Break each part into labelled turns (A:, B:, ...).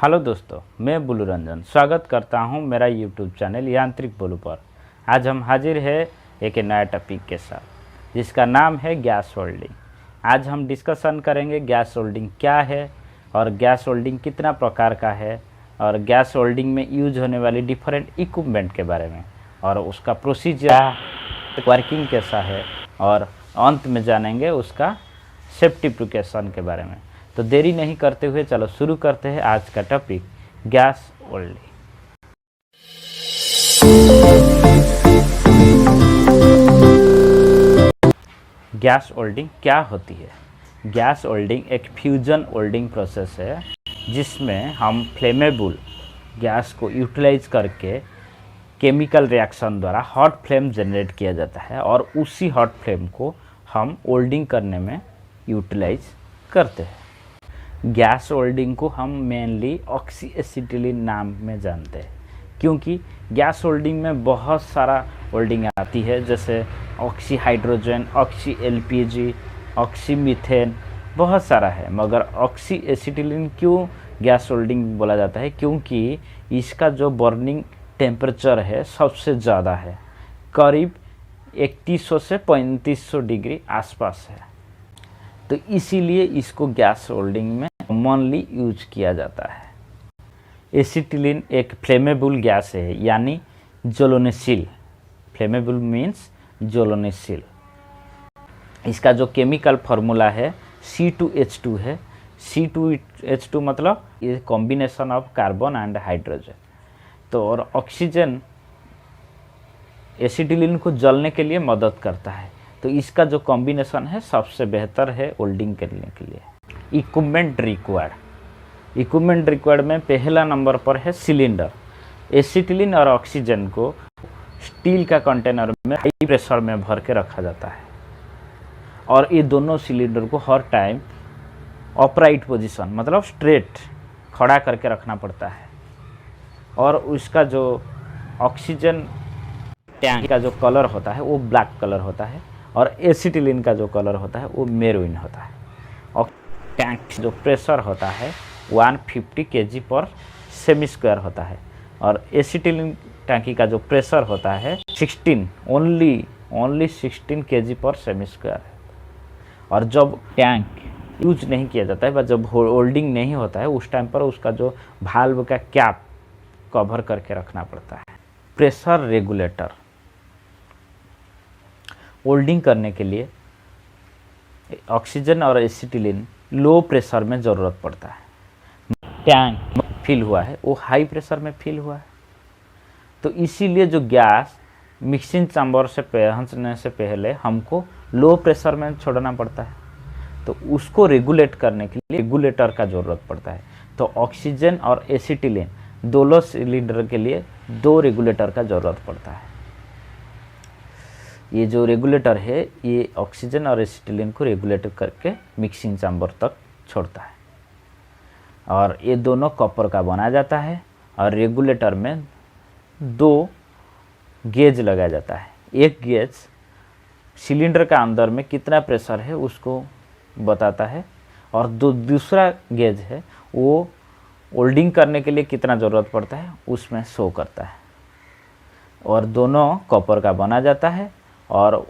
A: Hello दोस्तों, मैं बुलू रंजन स्वागत करता हूं मेरा यूट्यूब चैनल यांत्रिक बुलू पर। आज हम हाजिर है एक नया टॉपिक के साथ जिसका नाम है गैस होल्डिंग। आज हम डिस्कशन करेंगे गैस होल्डिंग क्या है और गैस होल्डिंग कितना प्रकार का है और गैस होल्डिंग में यूज होने वाली डिफरेंट इक्विपमेंट के बारे में और उसका प्रोसीजर वर्किंग कैसा है और अंत में जानेंगे उसका सेफ्टी प्रिकॉशन के बारे में। तो देरी नहीं करते हुए चलो शुरू करते हैं आज का topic gas holding. Gas holding क्या होती है? गैस होल्डिंग एक फ्यूजन होल्डिंग प्रोसेस है जिसमें हम फ्लेमेबल गैस को यूटिलाइज करके केमिकल रिएक्शन द्वारा हॉट फ्लेम जनरेट किया जाता है और उसी हॉट फ्लेम को हम होल्डिंग करने में यूटिलाइज करते हैं। गैस होल्डिंग को हम मेनली ऑक्सी एसिटिलीन नाम में जानते हैं क्योंकि गैस होल्डिंग में बहुत सारा होल्डिंग आती है, जैसे oxy hydrogen, oxy LPG, oxy methane, बहुत सारा है। मगर ऑक्सी एसिटिलीन क्यों गैस होल्डिंग बोला जाता है? क्योंकि इसका जो बर्निंग टेम्परेचर है सबसे ज़्यादा है, करीब 3100 से 3500 डिग्री आसपास है। तो इसीलिए इसको गैस होल्डिंग में कॉमनली यूज किया जाता है। एसिटिलीन एक फ्लेमेबल गैस है, यानी ज्वलनशील। फ्लेमेबल मीन्स ज्वलनशील। इसका जो केमिकल फार्मूला है C2H2 है। C2H2 मतलब ये combination of carbon and hydrogen. तो और ऑक्सीजन एसिटिलीन को जलने के लिए मदद करता है। तो इसका जो कॉम्बिनेशन है सबसे बेहतर है होल्डिंग करने के लिए। इक्विपमेंट रिक्वायर्ड में पहला नंबर पर है सिलेंडर। एसिटिलीन और ऑक्सीजन को स्टील का कंटेनर में हाई प्रेशर में भर के रखा जाता है और ये दोनों सिलेंडर को हर टाइम अपराइट पोजीशन मतलब स्ट्रेट खड़ा करके रखना पड़ता है। और उसका जो ऑक्सीजन टैंक का जो कलर होता है वो ब्लैक कलर होता है और एसिटिलीन का जो कलर होता है वो मेरून होता है। और टैंक जो प्रेशर होता है 150 kg पर सेमी स्क्वायर होता है और एसिटिलीन टैंकी का जो प्रेशर होता है 16 ओनली 16 kg पर सेमी स्क्वायर है। और जब टैंक यूज नहीं किया जाता है, जब होल्डिंग नहीं होता है, उस टाइम पर उसका जो भाल्व का कैप कवर करके रखना पड़ता है। प्रेशर रेगुलेटर होल्डिंग करने के लिए ऑक्सीजन और एसिटिलीन लो प्रेशर में ज़रूरत पड़ता है। टैंक फिल हुआ है वो हाई प्रेशर में फिल हुआ है, तो इसीलिए जो गैस मिक्सिंग चैम्बर से पहुंचने से पहले हमको लो प्रेशर में छोड़ना पड़ता है। तो उसको रेगुलेट करने के लिए रेगुलेटर का ज़रूरत पड़ता है। तो ऑक्सीजन और एसिटिलीन दोनों सिलेंडर के लिए 2 रेगुलेटर का ज़रूरत पड़ता है। ये जो रेगुलेटर है ये ऑक्सीजन और एसिटिलीन को रेगुलेट करके मिक्सिंग चैम्बर तक छोड़ता है और ये दोनों कॉपर का बनाया जाता है और रेगुलेटर में 2 गेज लगाया जाता है। एक गेज सिलेंडर का अंदर में कितना प्रेशर है उसको बताता है और दूसरा गेज है वो होल्डिंग करने के लिए कितना ज़रूरत पड़ता है उसमें शो करता है। और दोनों कॉपर का बना जाता है और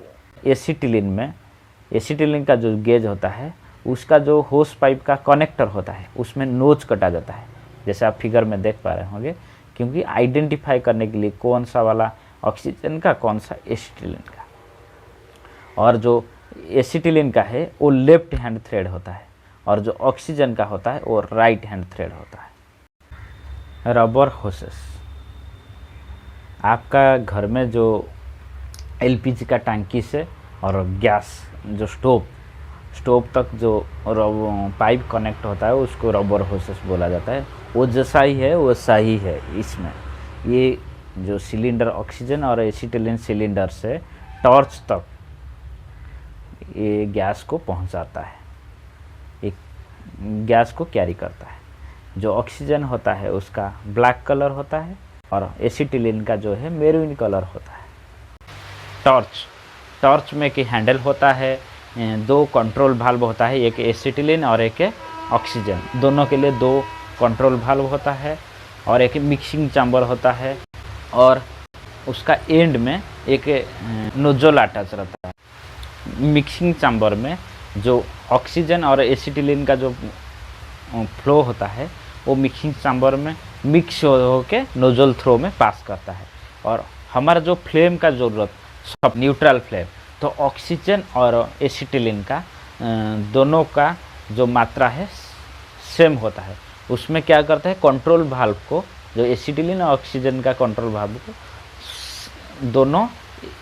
A: एसिटिलीन का जो गेज होता है उसका जो होस पाइप का कनेक्टर होता है उसमें नोच कटा जाता है, जैसे आप फिगर में देख पा रहे होंगे, क्योंकि आइडेंटिफाई करने के लिए कौन सा वाला ऑक्सीजन का कौन सा एसिटिलीन का। और जो एसिटिलीन का है वो लेफ्ट हैंड थ्रेड होता है और जो ऑक्सीजन का होता है वो राइट हैंड थ्रेड होता है। रबर होसेस, आपका घर में जो एलपीजी का टंकी से और गैस जो स्टोव तक जो पाइप कनेक्ट होता है उसको रबर होसेस बोला जाता है। वो जैसा ही है वैसा ही है इसमें। ये जो सिलेंडर ऑक्सीजन और एसिटिलीन सिलेंडर से टॉर्च तक ये गैस को पहुंचाता है, एक गैस को कैरी करता है। जो ऑक्सीजन होता है उसका ब्लैक कलर होता है और एसिटिलीन का जो है मेरून कलर होता है। टॉर्च में कि हैंडल होता है, 2 कंट्रोल वाल्व होता है, एक एसिटिलीन और एक ऑक्सीजन, दोनों के लिए 2 कंट्रोल वाल्व होता है और एक मिक्सिंग चैम्बर होता है और उसका एंड में एक नोजल अटैच रहता है। मिक्सिंग चैम्बर में जो ऑक्सीजन और एसिटिलीन का जो फ्लो होता है वो मिक्सिंग चैम्बर में मिक्स हो के नोजल थ्रो में पास करता है। और हमारा जो फ्लेम का ज़रूरत सब न्यूट्रल फ्लेम, तो ऑक्सीजन और एसिटिलीन का दोनों का जो मात्रा है सेम होता है। उसमें क्या करता है, कंट्रोल वाल्व को, जो एसिटिलीन और ऑक्सीजन का कंट्रोल वाल्व को दोनों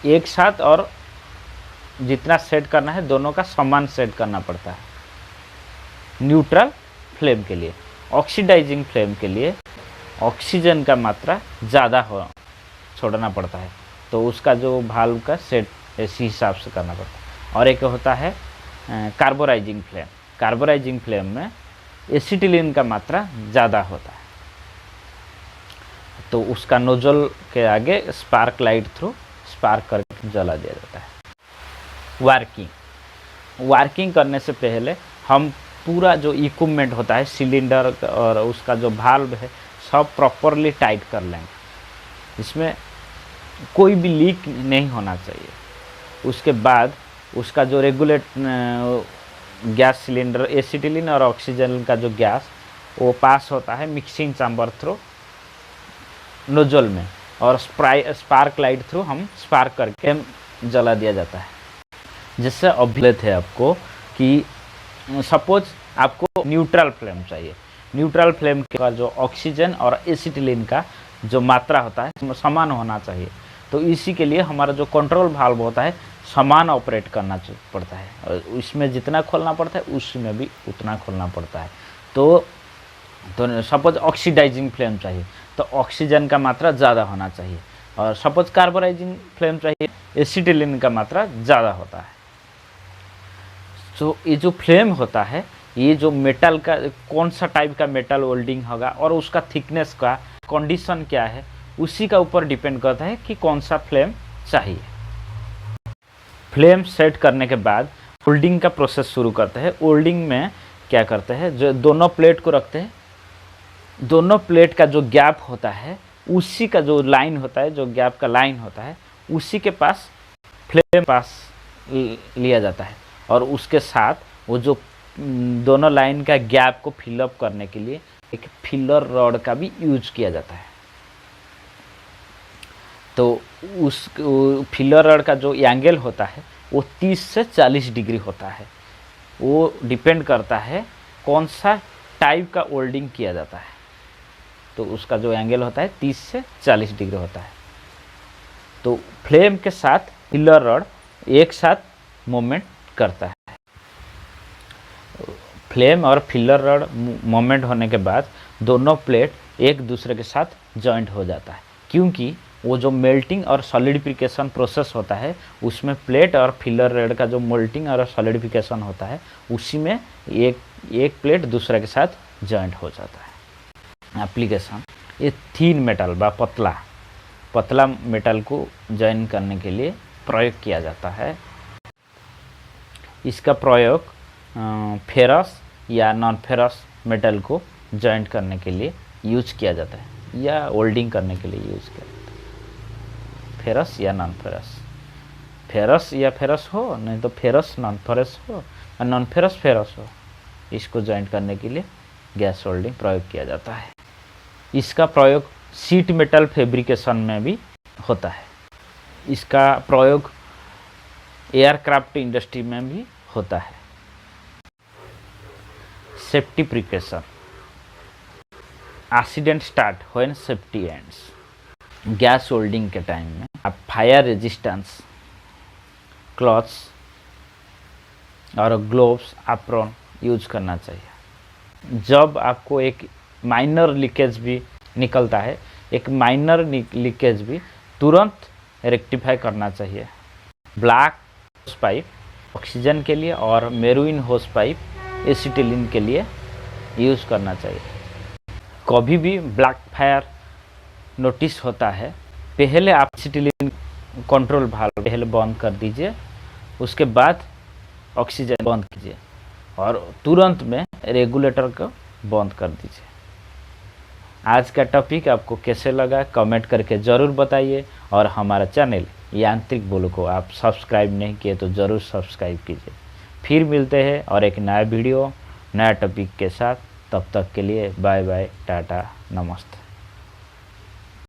A: एक साथ और जितना सेट करना है दोनों का समान सेट करना पड़ता है। न्यूट्रल फ्लेम के लिए, ऑक्सीडाइजिंग फ्लेम के लिए ऑक्सीजन का मात्रा ज़्यादा हो छोड़ना पड़ता है, तो उसका जो वाल्व का सेट इसी हिसाब से करना पड़ता है। और एक होता है कार्बोराइजिंग फ्लेम। कार्बोराइजिंग फ्लेम में एसिटिलीन का मात्रा ज़्यादा होता है, तो उसका नोजल के आगे स्पार्क लाइट थ्रू स्पार्क करके जला दिया जाता है। वार्किंग करने से पहले हम पूरा जो इक्विपमेंट होता है, सिलेंडर और उसका जो वाल्व है, सब प्रॉपरली टाइट कर लेंगे। इसमें कोई भी लीक नहीं होना चाहिए। उसके बाद उसका जो रेगुलेट गैस सिलेंडर, एसिटिलीन और ऑक्सीजन का जो गैस वो पास होता है मिक्सिंग चैम्बर थ्रू नोजल में, और स्पार्क लाइट थ्रू हम स्पार्क करके जला दिया जाता है। जिससे अभिलेख है आपको कि सपोज आपको न्यूट्रल फ्लेम चाहिए। न्यूट्रल फ्लेम का जो ऑक्सीजन और एसिटिलीन का जो मात्रा होता है समान होना चाहिए, तो इसी के लिए हमारा जो कंट्रोल वाल्व होता है समान ऑपरेट करना पड़ता है, और इसमें जितना खोलना पड़ता है उसमें भी उतना खोलना पड़ता है। तो सपोज ऑक्सीडाइजिंग फ्लेम चाहिए तो ऑक्सीजन का मात्रा ज़्यादा होना चाहिए, और सपोज कार्बोराइजिंग फ्लेम चाहिए एसिटिलीन का मात्रा ज़्यादा होता है। तो ये जो फ्लेम होता है, ये जो मेटल का कौन सा टाइप का मेटल वेल्डिंग होगा और उसका थिकनेस का कंडीशन क्या है, उसी का ऊपर डिपेंड करता है कि कौन सा फ्लेम चाहिए। फ्लेम सेट करने के बाद वेल्डिंग का प्रोसेस शुरू करते हैं। वेल्डिंग में क्या करते हैं, जो दोनों प्लेट को रखते हैं, दोनों प्लेट का जो गैप होता है उसी का जो लाइन होता है, जो गैप का लाइन होता है उसी के पास फ्लेम पास लिया जाता है, और उसके साथ वो जो दोनों लाइन का गैप को फिलअप करने के लिए एक फिलर रॉड का भी यूज किया जाता है। तो उस फिलर रॉड का जो एंगल होता है वो 30 से 40 डिग्री होता है। वो डिपेंड करता है कौन सा टाइप का वेल्डिंग किया जाता है, तो उसका जो एंगल होता है 30 से 40 डिग्री होता है। तो फ्लेम के साथ फिलर रॉड एक साथ मूवमेंट करता है। फ्लेम और फिलर रॉड मूवमेंट होने के बाद दोनों प्लेट एक दूसरे के साथ जॉइंट हो जाता है, क्योंकि वो जो मेल्टिंग और सॉलिडिफिकेशन प्रोसेस होता है उसमें प्लेट और फिलर रॉड का जो मेल्टिंग और सॉलिडिफिकेशन होता है उसी में एक प्लेट दूसरे के साथ जॉइंट हो जाता है। एप्लीकेशन, ये थीन मेटल व पतला मेटल को जॉइन करने के लिए प्रयोग किया जाता है। इसका प्रयोग फेरस या नॉन फेरस मेटल को जॉइंट करने के लिए यूज किया जाता है, या वेल्डिंग करने के लिए यूज किया जाता है। फेरस या नॉन फेरस, फेरस या फेरस हो, नहीं तो फेरस नॉन फेरस हो, और नॉन फेरस फेरस हो, इसको जॉइंट करने के लिए गैस वेल्डिंग प्रयोग किया जाता है। इसका प्रयोग शीट मेटल फैब्रिकेशन में भी होता है। इसका प्रयोग एयरक्राफ्ट इंडस्ट्री में भी होता है। Safety precaution, accident start when safety ends. Gas welding के टाइम में आप फायर रेजिस्टेंस क्लॉथ्स और ग्लोव्स एप्रॉन यूज करना चाहिए। जब आपको एक माइनर लीकेज भी निकलता है, एक माइनर लीकेज भी तुरंत रेक्टिफाई करना चाहिए। ब्लैक होस पाइप ऑक्सीजन के लिए और मेरुइन होस पाइप एसिटिलीन के लिए यूज़ करना चाहिए। कभी भी ब्लैक फायर नोटिस होता है, पहले आप एसिटिलीन कंट्रोल वाल्व पहले बंद कर दीजिए, उसके बाद ऑक्सीजन बंद कीजिए और तुरंत में रेगुलेटर को बंद कर दीजिए। आज का टॉपिक आपको कैसे लगा कमेंट करके ज़रूर बताइए, और हमारा चैनल यांत्रिक बोलो को आप सब्सक्राइब नहीं किए तो ज़रूर सब्सक्राइब कीजिए। फिर मिलते हैं और एक नया वीडियो नया टॉपिक के साथ। तब तक के लिए बाय बाय, टाटा, नमस्ते।